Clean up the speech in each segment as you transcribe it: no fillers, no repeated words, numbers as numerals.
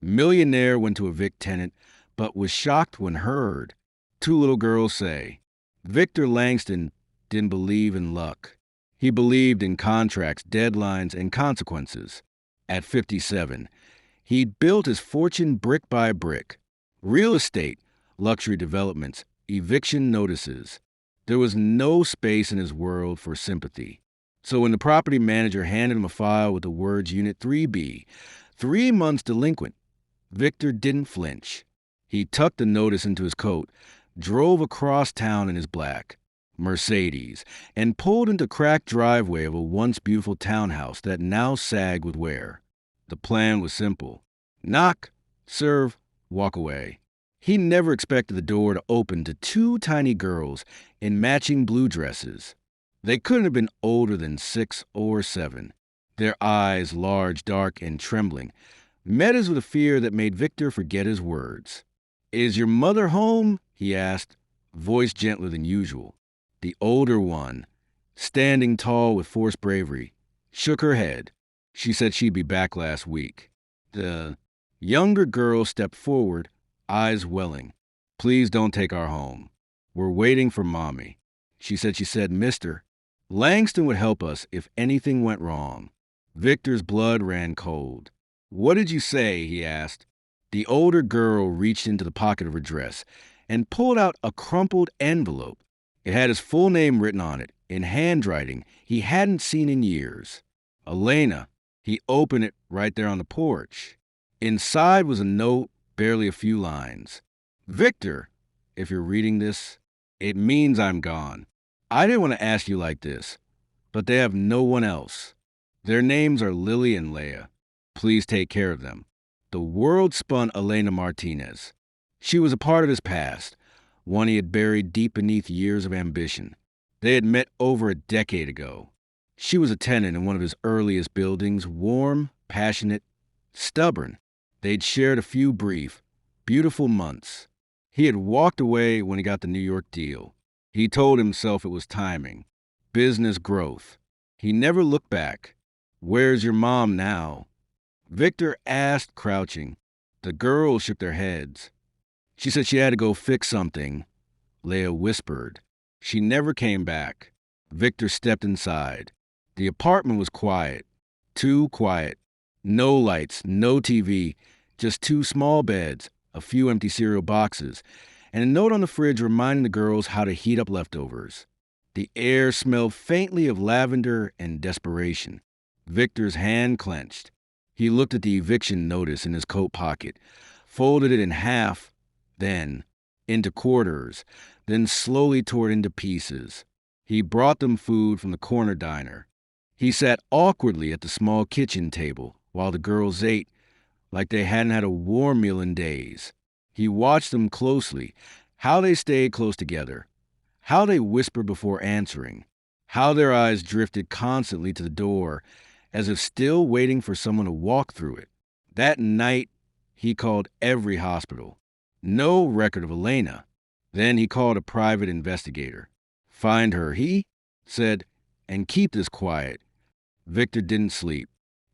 Millionaire went to evict tenant, but was shocked when heard. Two little girls say. Victor Langston didn't believe in luck. He believed in contracts, deadlines, and consequences. At 57, he'd built his fortune brick by brick. Real estate, luxury developments, eviction notices. There was no space in his world for sympathy. So when the property manager handed him a file with the words Unit 3B, 3 months delinquent, Victor didn't flinch. He tucked the notice into his coat, drove across town in his black Mercedes, and pulled into cracked driveway of a once beautiful townhouse that now sagged with wear. The plan was simple. Knock, serve, walk away. He never expected the door to open to two tiny girls in matching blue dresses. They couldn't have been older than 6 or 7. Their eyes, large, dark, and trembling, met us with a fear that made Victor forget his words. "Is your mother home?" he asked, voice gentler than usual. The older one, standing tall with forced bravery, shook her head. She said she'd be back last week. The younger girl stepped forward, eyes welling. "Please don't take our home. We're waiting for Mommy." She said, "Mister, Langston would help us if anything went wrong." Victor's blood ran cold. "What did you say?" he asked. The older girl reached into the pocket of her dress and pulled out a crumpled envelope. It had his full name written on it, in handwriting he hadn't seen in years. Elena. He opened it right there on the porch. Inside was a note, barely a few lines. "Victor, if you're reading this, it means I'm gone. I didn't want to ask you like this, but they have no one else. Their names are Lily and Leah. Please take care of them." The world spun Elena Martinez. She was a part of his past, one he had buried deep beneath years of ambition. They had met over a decade ago. She was a tenant in one of his earliest buildings, warm, passionate, stubborn. They'd shared a few brief, beautiful months. He had walked away when he got the New York deal. He told himself it was timing, business growth. He never looked back. "Where's your mom now?" Victor asked, crouching. The girls shook their heads. "She said she had to go fix something," Leah whispered. "She never came back." Victor stepped inside. The apartment was quiet. Too quiet. No lights, no TV, just 2 small beds, a few empty cereal boxes, and a note on the fridge reminding the girls how to heat up leftovers. The air smelled faintly of lavender and desperation. Victor's hand clenched. He looked at the eviction notice in his coat pocket, folded it in half, then into quarters, then slowly tore it into pieces. He brought them food from the corner diner. He sat awkwardly at the small kitchen table while the girls ate like they hadn't had a warm meal in days. He watched them closely, how they stayed close together, how they whispered before answering, how their eyes drifted constantly to the door as if still waiting for someone to walk through it. That night, he called every hospital. No record of Elena. Then he called a private investigator. "Find her," he said, "and keep this quiet." Victor didn't sleep.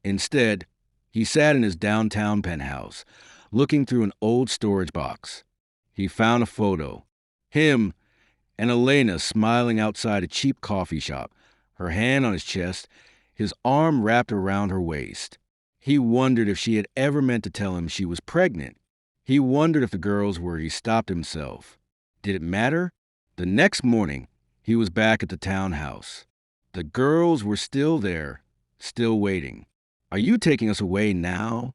Instead, he sat in his downtown penthouse, looking through an old storage box. He found a photo. Him and Elena smiling outside a cheap coffee shop, her hand on his chest, his arm wrapped around her waist. He wondered if she had ever meant to tell him she was pregnant. He wondered if the girls were. He stopped himself. Did it matter? The next morning, he was back at the townhouse. The girls were still there, still waiting. "Are you taking us away now?"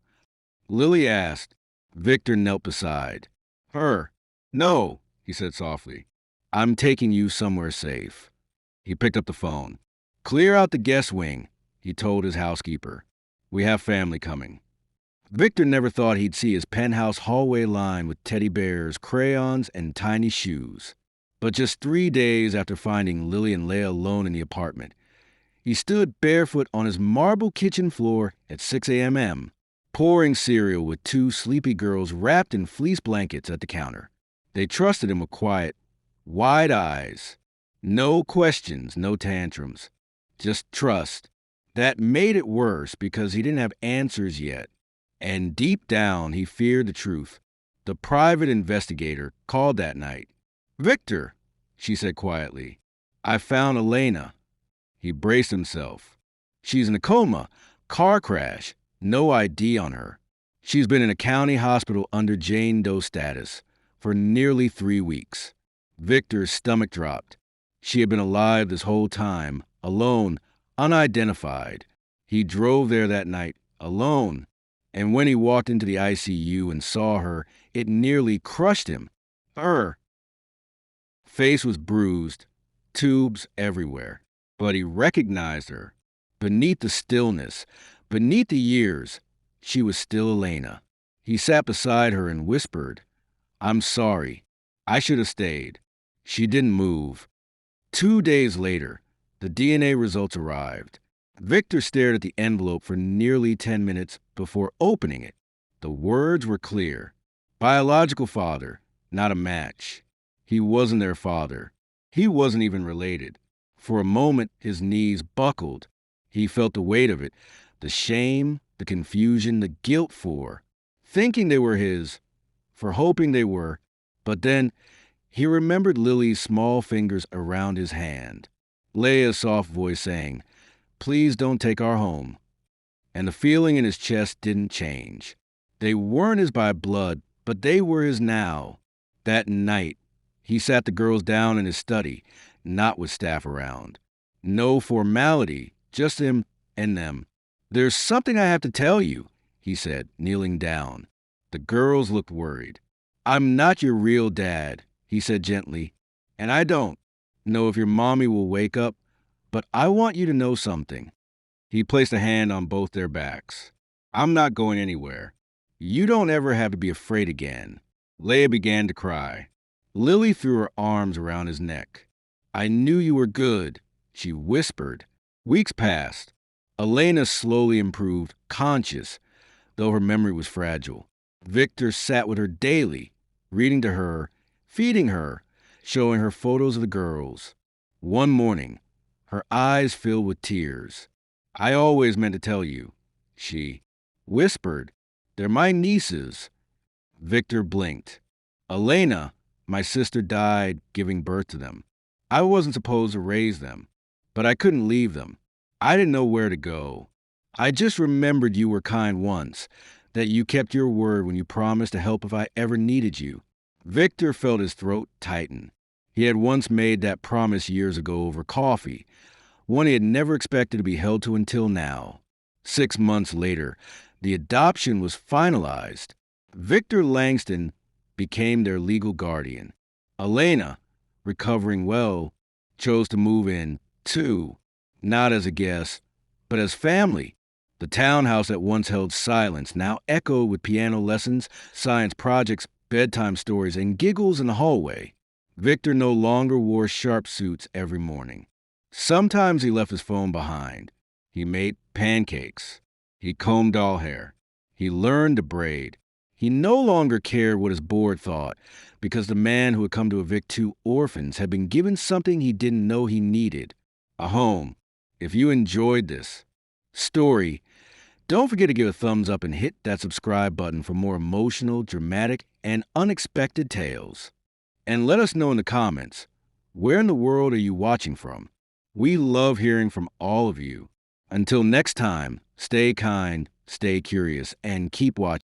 Lily asked. Victor knelt beside her. "No," he said softly. "I'm taking you somewhere safe." He picked up the phone. "Clear out the guest wing," he told his housekeeper. "We have family coming." Victor never thought he'd see his penthouse hallway lined with teddy bears, crayons, and tiny shoes. But just 3 days after finding Lily and Leah alone in the apartment, he stood barefoot on his marble kitchen floor at 6 a.m., pouring cereal with 2 sleepy girls wrapped in fleece blankets at the counter. They trusted him with quiet, wide eyes. No questions, no tantrums. Just trust. That made it worse because he didn't have answers yet. And deep down, he feared the truth. The private investigator called that night. "Victor," she said quietly, "I found Elena." He braced himself. "She's in a coma. Car crash. No ID on her. She's been in a county hospital under Jane Doe status for nearly 3 weeks." Victor's stomach dropped. She had been alive this whole time, alone, unidentified. He drove there that night, alone. And when he walked into the ICU and saw her, it nearly crushed him. Her face was bruised, tubes everywhere. But he recognized her. Beneath the stillness, beneath the years, she was still Elena. He sat beside her and whispered, "I'm sorry. I should have stayed." She didn't move. 2 days later, the DNA results arrived. Victor stared at the envelope for nearly 10 minutes before opening it. The words were clear. Biological father, not a match. He wasn't their father. He wasn't even related. For a moment, his knees buckled. He felt the weight of it, the shame, the confusion, the guilt for thinking they were his, for hoping they were. But then he remembered Lily's small fingers around his hand, Leia's soft voice saying, "Please don't take our home." And the feeling in his chest didn't change. They weren't his by blood, but they were his now. That night, he sat the girls down in his study, not with staff around. No formality, just him and them. "There's something I have to tell you," he said, kneeling down. The girls looked worried. "I'm not your real dad," he said gently, "and I don't know if your mommy will wake up, but I want you to know something." He placed a hand on both their backs. "I'm not going anywhere. You don't ever have to be afraid again." Leia began to cry. Lily threw her arms around his neck. "I knew you were good," she whispered. Weeks passed. Elena slowly improved, conscious, though her memory was fragile. Victor sat with her daily, reading to her, feeding her, showing her photos of the girls. One morning, her eyes filled with tears. "I always meant to tell you," she whispered. "They're my nieces." Victor blinked. "Elena, my sister, died giving birth to them. I wasn't supposed to raise them, but I couldn't leave them. I didn't know where to go. I just remembered you were kind once, that you kept your word when you promised to help if I ever needed you." Victor felt his throat tighten. He had once made that promise years ago over coffee, one he had never expected to be held to until now. 6 months later, the adoption was finalized. Victor Langston became their legal guardian. Elena, recovering well, chose to move in, too, not as a guest, but as family. The townhouse that once held silence now echoed with piano lessons, science projects, bedtime stories, and giggles in the hallway. Victor no longer wore sharp suits every morning. Sometimes he left his phone behind. He made pancakes. He combed doll hair. He learned to braid. He no longer cared what his board thought, because the man who had come to evict 2 orphans had been given something he didn't know he needed: a home. If you enjoyed this story, don't forget to give a thumbs up and hit that subscribe button for more emotional, dramatic, and unexpected tales. And let us know in the comments, where in the world are you watching from? We love hearing from all of you. Until next time, stay kind, stay curious, and keep watching.